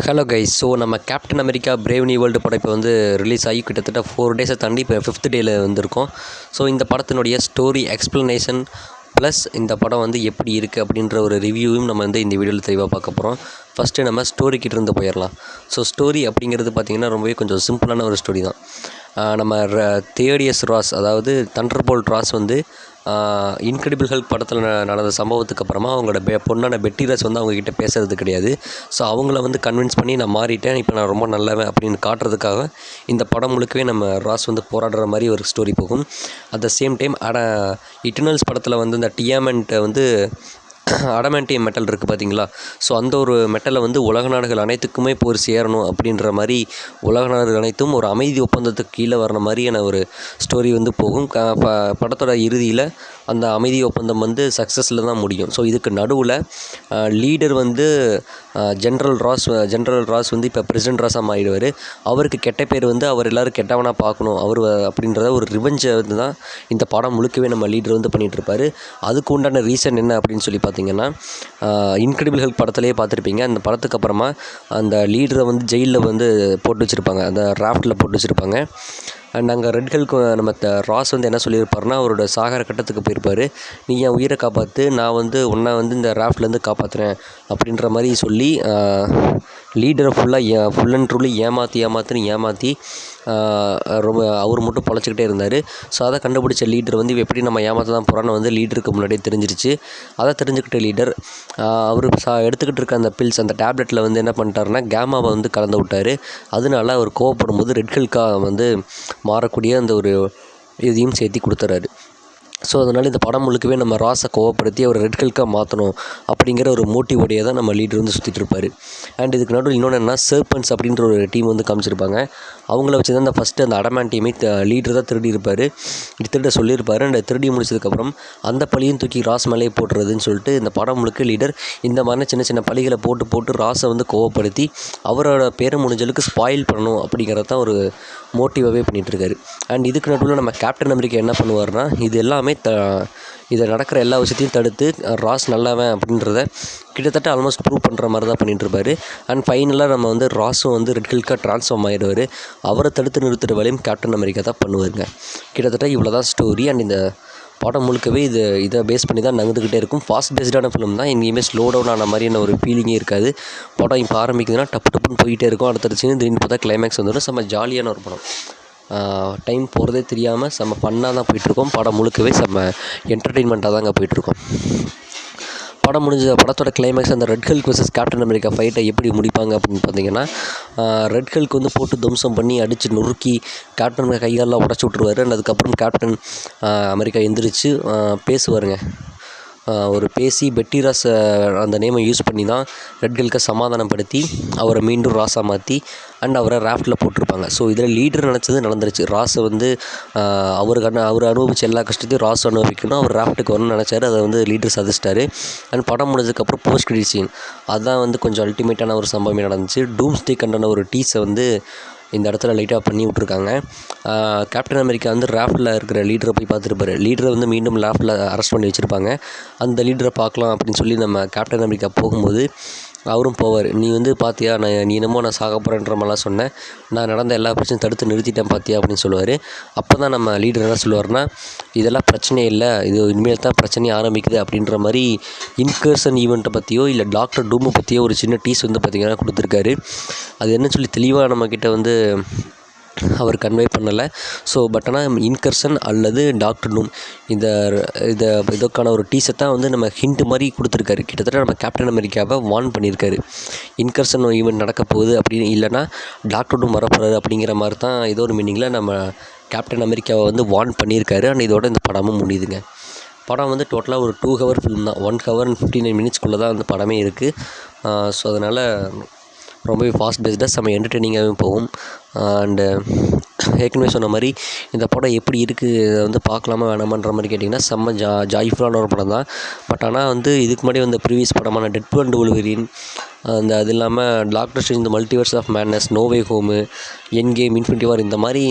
Hello guys. So நம்ம captain America brave new world படம் இப்போ வந்து ரிலீஸ் ஆகி கிட்டத்தட்ட 4 டேஸை தாண்டி இப்போ 5th டேயில் வந்திருக்கோம். ஸோ இந்த படத்தினுடைய ஸ்டோரி எக்ஸ்ப்ளனேஷன் ப்ளஸ் இந்த படம் வந்து எப்படி இருக்குது அப்படின்ற ஒரு ரிவ்யூவும் நம்ம வந்து இந்த வீடியோவில் தெளிவாக பார்க்க போகிறோம். ஃபஸ்ட்டு நம்ம ஸ்டோரிக்கிட்ட இருந்து போயிடலாம். ஸோ ஸ்டோரி அப்படிங்கிறது பார்த்திங்கன்னா ரொம்பவே கொஞ்சம் சிம்பிளான ஒரு ஸ்டோரி தான். நம்ம தியோடியஸ் ராஸ், அதாவது தண்டர்போல்ட் ராஸ் வந்து இன்க்ரெடிபிள் ஹல்க் படத்தில் நடந்த சம்பவத்துக்கு அப்புறமா அவங்களோட பொண்ணான பெட்டி ராஸ் வந்து அவங்கக்கிட்ட பேசுறது கிடையாது. ஸோ அவங்கள வந்து கன்வின்ஸ் பண்ணி நான் மாறிட்டேன், இப்போ நான் ரொம்ப நல்லவன் அப்படின்னு காட்டுறதுக்காக இந்த படம் முழுக்கவே நம்ம ராஸ் வந்து போராடுற மாதிரி ஒரு ஸ்டோரி போகும். At the same time Eternals படத்தில் வந்து இந்த டியாமண்ட்டை வந்து அடமாண்டியம் மெட்டல் இருக்குது பார்த்தீங்களா. ஸோ அந்த ஒரு மெட்டலை வந்து உலக நாடுகள் அனைத்துக்குமே போய் சேரணும் அப்படின்ற மாதிரி உலக நாடுகள் அனைத்தும் ஒரு அமைதி ஒப்பந்தத்துக்கு கீழே வர்ற மாதிரியான ஒரு ஸ்டோரி வந்து போகும். படத்தோட இறுதியில் அந்த அமைதி ஒப்பந்தம் வந்து சக்ஸஸில் தான் முடியும். ஸோ இதுக்கு நடுவில் லீடர் வந்து ஜென்ரல் ராஸ் வந்து இப்போ பிரசிடென்ட் ராஸாக மாறிடுவார். அவருக்கு கெட்ட பேர் வந்து அவர் எல்லோரும் கெட்டவனாக பார்க்கணும் அவர் அப்படின்றத ஒரு ரிவெஞ்சை வந்து தான் இந்த படம் முழுக்கவே நம்ம லீடர் வந்து பண்ணிகிட்ருப்பார். அதுக்கு உண்டான ரீசன் என்ன அப்படின்னு சொல்லி பார்த்தீங்கன்னா, இன்க்ரெடிபிள் ஹல்க் படத்துலேயே பார்த்துருப்பீங்க. அந்த படத்துக்கு அப்புறமா அந்த லீடரை வந்து ஜெயிலில் வந்து போட்டு வச்சுருப்பாங்க, அந்த ராஃப்டில் போட்டு வச்சுருப்பாங்க. அண்ட் அங்கே ரெட் ஹல்க்கு நம்ம ராஸ் வந்து என்ன சொல்லியிருப்பாருன்னா, அவரோட சாகர கட்டத்துக்கு போயிருப்பார். நீ என் உயிரை காப்பாற்று, நான் வந்து உன்னை வந்து இந்த ராஃப்ட்லேருந்து காப்பாற்றுறேன் அப்படின்ற மாதிரி சொல்லி லீடரை ஃபுல் அண்ட் ட்ரூலி ஏமாற்றி ரொம்ப அவர் மட்டும் பொழைச்சிக்கிட்டே இருந்தார். ஸோ அதை கண்டுபிடிச்ச லீடர் வந்து எப்படி நம்ம ஏமாற்ற தான் போகிறான்னு வந்து லீடருக்கு முன்னாடியே தெரிஞ்சிருச்சு. அதை தெரிஞ்சுக்கிட்ட லீடர் அவர் எடுத்துக்கிட்டு இருக்க அந்த பில்ஸ், அந்த டேப்லெட்டில் வந்து என்ன பண்ணிட்டாருன்னா கேமாவை வந்து கலந்து விட்டார். அதனால அவர் கோவப்படும் போது ரெட் ஹல்காக வந்து மாறக்கூடிய அந்த ஒரு இதையும் சேர்த்து கொடுத்துறாரு. ஸோ அதனால் இந்த படம் முழுக்கவே நம்ம ராஸை கோவப்படுத்தி அவர் ரெட் ஹல்காக மாற்றணும் அப்படிங்கிற ஒரு மோட்டிவோடையே தான் நம்ம லீடர் வந்து சுற்றிட்டு இருப்பார். அண்ட் இதுக்கு நடுவில் இன்னொன்று என்ன, சர்பன்ஸ் அப்படின்ற ஒரு டீம் வந்து காமிச்சிருப்பாங்க. அவங்கள வச்சு தான் ஃபஸ்ட்டு அந்த அடமாண்டியமே லீடர் தான் திருடி இருப்பார், திருட சொல்லியிருப்பார். அண்ட் திருடி முடிச்சதுக்கப்புறம் அந்த பழியும் தூக்கி ராஸ் மேலேயே போட்டுறதுன்னு சொல்லிட்டு இந்த படம் முழுக்க லீடர் இந்த மாதிரி சின்ன சின்ன பழிகளை போட்டு ராஸை வந்து கோவப்படுத்தி அவரோட பேரை முடிஞ்சளவுக்கு ஸ்பாயில் பண்ணணும் அப்படிங்கிறத தான் ஒரு மோட்டிவாகவே பண்ணிகிட்ருக்காரு. அண்ட் இதுக்கு நடுவில் நம்ம கேப்டன் அமெரிக்கா என்ன பண்ணுவார்னா, இது எல்லாமே இதை நடக்கிற எல்லா விஷயத்தையும் தடுத்து ராஸ் நல்லவன் அப்படின்றத கிட்டத்தட்ட ஆல்மோஸ்ட் ப்ரூவ் பண்ணுற மாதிரி தான் பண்ணிகிட்ருப்பார். அண்ட் ஃபைனலாக நம்ம வந்து ராஸும் வந்து ரெட் ஹல்காக ட்ரான்ஸ்ஃபார்ம் ஆகிடுவார். அவரை தடுத்து நிறுத்துகிற வேலையும் கேப்டன் அமெரிக்கா தான் பண்ணுவாருங்க. கிட்டத்தட்ட இவ்வளோ தான் ஸ்டோரி. அண்ட் இந்த படம் முழுக்கவே இதை பேஸ் பண்ணி தான் நகர்ந்துக்கிட்டே இருக்கும். ஃபாஸ்ட் பேஸ்டான ஃபிலிம் தான், எங்கேயுமே ஸ்லோ டவுன் ஆன மாதிரியான ஒரு ஃபீலிங்கே இருக்காது. படம் இப்போ ஆரம்பிக்குதுன்னா டப்புன்னு போயிட்டே இருக்கும். அடுத்தடுத்து திடீர்னு பார்த்தா கிளைமேக்ஸ் வந்துடும். செம்ம ஜாலியான ஒரு படம். டைம் போகிறதே தெரியாமல் செம்ம ஃபன்னாக தான் போயிட்டுருக்கோம். படம் முழுக்கவே செம்ம என்டர்டெயின்மெண்ட்டாக தாங்க போயிட்டுருக்கோம். படம் படத்தோட கிளைமேக்ஸ் அந்த red Hulk vs Captain America ஃபைட்டை எப்படி முடிப்பாங்க அப்படின்னு பார்த்தீங்கன்னா, ரெட் ஹல்க் வந்து போட்டு துவம்சம் பண்ணி அடித்து நொறுக்கி கேப்டன் அமெரிக்கா கைகாலெலாம் உடச்சி விட்ருவார். அண்ட் அதுக்கப்புறம் கேப்டன் அமெரிக்கா எந்திரிச்சு பேசுவாருங்க. ஒரு பேசி பெட்டி ராஸ் அந்த நேமை யூஸ் பண்ணி தான் ரெட் ஹல்கை சமாதானப்படுத்தி அவரை மீண்டும் ராஸாக மாற்றி அண்ட் அவரை ராஃப்டில் போட்டிருப்பாங்க. ஸோ இதில் லீடர் நினச்சது நடந்துருச்சு. ராஸை வந்து அவர் அனுபவிச்ச எல்லா கஷ்டத்தையும் ராஸ் அனுபவிக்கணும், அவர் ராஃப்ட்டுக்கு வரணும்னு நினச்சாரு. அதை வந்து லீடர் சாதிச்சிட்டாரு. அண்ட் படம் முடிஞ்சதுக்கப்புறம் போஸ்ட் கிரெடிட் சீன், அதுதான் வந்து கொஞ்சம் அல்டிமேட்டான ஒரு சம்பவமே நடந்துச்சு. டூம்ஸ்டே கண்டான ஒரு டீஸை வந்து இந்த இடத்துல லைட்டாக பண்ணி விட்ருக்காங்க. கேப்டன் அமெரிக்கா வந்து ராஃப்டில் இருக்கிற லீடரை போய் பார்த்துருப்பாரு. லீடரை வந்து மீண்டும் ராஃப்டில் அரெஸ்ட் பண்ணி வச்சுருப்பாங்க. அந்த லீடரை பார்க்கலாம் அப்படின்னு சொல்லி நம்ம கேப்டன் அமெரிக்கா போகும்போது அவரும் போவார். நீ வந்து பார்த்தியா, நீ என்னமோ நான் சாக போகிறேன்ற மாதிரிலாம் சொன்னேன், நான் நடந்த எல்லா பிரச்சனையும் தடுத்து நிறுத்திட்டேன் பார்த்தியா அப்படின்னு சொல்லுவார். அப்போ தான் நம்ம லீடர் என்ன சொல்லுவார்னா, இதெல்லாம் பிரச்சனையே இல்லை, இது இனிமேல் தான் பிரச்சனையே ஆரம்பிக்குது அப்படின்ற மாதிரி இன்கர்ஷன் ஈவெண்ட்டை பற்றியோ இல்லை டாக்டர் டூமை பற்றியோ ஒரு சின்ன டீஸ் வந்து பார்த்திங்கன்னா கொடுத்துருக்காரு. அது என்னன்னு சொல்லி தெளிவாக நம்மக்கிட்ட வந்து அவர் கன்வே பண்ணலை. ஸோ பட் ஆனால் இன்கர்ஷன் அல்லது டாக்டர் டூம் இதற்கான ஒரு டீஸை தான் வந்து நம்ம ஹிண்ட் மாதிரி கொடுத்துருக்காரு. கிட்டத்தட்ட நம்ம கேப்டன் அமெரிக்காவை வார்ன் பண்ணியிருக்காரு. இன்கர்ஷன் ஈவெண்ட் நடக்க போகுது அப்படின்னு, இல்லைனா டாக்டர் டூம் வரப்போகிறாரு அப்படிங்கிற மாதிரி தான் ஏதோ ஒரு மீனிங்கில் நம்ம கேப்டன் அமெரிக்காவை வந்து வார்ன் பண்ணியிருக்காரு. அண்ட் இதோட இந்த படமும் முடியுதுங்க. படம் வந்து டோட்டலாக ஒரு 2 ஹவர் ஃபிலிம் தான். 1 hour and 59 minutes தான் அந்த படமே இருக்குது. ஸோ அதனால் ரொம்பவே ஃபாஸ்ட் பேஸ்டாக செம்ம என்டர்டெய்னிங்காகவே போகும். அண்டு ஏற்கனவே சொன்ன மாதிரி இந்த படம் எப்படி இருக்குது, இதை வந்து பார்க்கலாமா வேணாமான்ற மாதிரி கேட்டிங்கன்னா செம்ம ஜாய்ஃபுல்லான ஒரு படம் தான். பட் ஆனால் வந்து இதுக்கு முன்னாடி வந்து ப்ரீவியஸ் படமான டெட்பூல் அண்ட் வுல்வரீன், அது இல்லாமல் டாக்டர் ஸ்ட்ரேஞ்ச், இந்த multiverse of madness, no way home, end game, infinity war, இந்த மாதிரி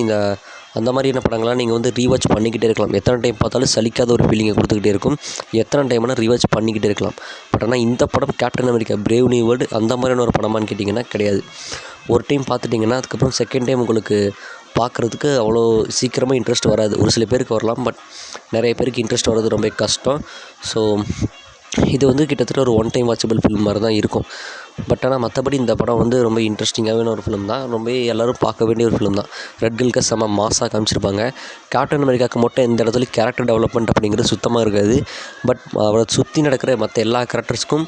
அந்த மாதிரியான படங்கள்லாம் நீங்கள் வந்து ரீவாட்ச் பண்ணிக்கிட்டே இருக்கலாம். எத்தனை டைம் பார்த்தாலும் சலிக்காத ஒரு ஃபீலிங்கை கொடுத்துக்கிட்டே இருக்கும். எத்தனை டைம்னா ரீவாட்ச் பண்ணிக்கிட்டே இருக்கலாம். பட் ஆனால் இந்த படம் captain America brave new world அந்த மாதிரியான ஒரு படமான்னு கேட்டிங்கன்னா கிடையாது. ஒரு டைம் பார்த்துட்டிங்கன்னா அதுக்கப்புறம் செகண்ட் டைம் உங்களுக்கு பார்க்குறதுக்கு அவ்வளோ சீக்கிரமாக இன்ட்ரெஸ்ட் வராது. ஒரு சில பேருக்கு வரலாம், பட் நிறைய பேருக்கு இன்ட்ரெஸ்ட் வர்றது ரொம்ப கஷ்டம். ஸோ இது வந்து கிட்டத்தட்ட ஒரு ஒன் டைம் வாட்சபிள் ஃபிலிம் மாதிரி தான் இருக்கும். பட் ஆனால் மற்றபடி இந்த படம் வந்து ரொம்ப இன்ட்ரெஸ்டிங்கான ஒரு ஃபிலிம் தான். ரொம்ப எல்லோரும் பார்க்க வேண்டிய ஒரு ஃபிலிம் தான். ரெட் கில்க செம்ம மாஸாக காமிச்சிருப்பாங்க. கேப்டன் அமெரிக்காவுக்கு மட்டும் எந்த இடத்துலையும் கேரக்டர் டெவலப்மெண்ட் அப்படிங்கிறது சுத்தமாக இருக்காது. பட் அவரை சுற்றி நடக்கிற மற்ற எல்லா கேரக்டர்ஸ்க்கும்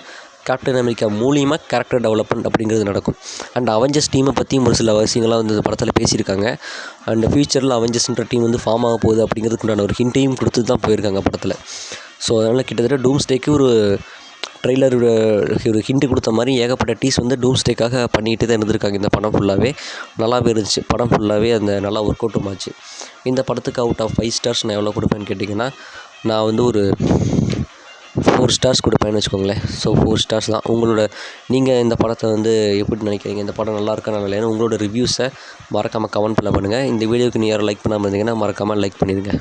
கேப்டன் அமெரிக்கா மூலியமாக கேரக்டர் டெவலப்மெண்ட் அப்படிங்கிறது நடக்கும். அண்ட் அவெஞ்சர்ஸ் டீமை பற்றியும் ஒரு சில விஷயங்கள்லாம் வந்து இந்த படத்தில் பேசியிருக்காங்க. அண்ட் ஃபியூச்சரில் அவெஞ்சர்ஸ்ன்ற டீம் வந்து ஃபார்ம் ஆக போகுது அப்படிங்கிறதுக்கு உண்டான ஒரு ஹிண்ட்டையும் கொடுத்து தான் போயிருக்காங்க படத்தில். ஸோ அதனால் கிட்டத்தட்ட டூம்ஸ்டேக்கு ஒரு ட்ரெய்லர் ஒரு ஹிண்ட்டு கொடுத்த மாதிரி ஏகப்பட்ட டீஸ் வந்து டூம்ஸ்டேக்காக பண்ணிகிட்டு தான் இருந்திருக்காங்க. இந்த படம் ஃபுல்லாகவே நல்லாவே இருந்துச்சு. படம் ஃபுல்லாகவே அந்த நல்லா ஒர்க் அவுட்டும் ஆச்சு. இந்த படத்துக்கு அவுட் ஆஃப் 5 ஸ்டார்ஸ் நான் எவ்வளோ கொடுப்பேன்னு கேட்டிங்கன்னா, நான் வந்து ஒரு 4 ஸ்டார்ஸ் கொடுப்பேன்னு வச்சுக்கோங்களேன். ஸோ 4 ஸ்டார்ஸ் தான். நீங்கள் இந்த படத்தை வந்து எப்படி நினைக்கிறீங்க? இந்த படம் நல்லா இருக்கா நல்லா இல்லைன்னு உங்களோட ரிவ்யூஸை மறக்காமல் கமெண்ட் பண்ணுங்கள். இந்த வீடியோக்கு யாரும் லைக் பண்ணாமல் இருந்தீங்கன்னா மறக்காமல் லைக் பண்ணிடுங்க.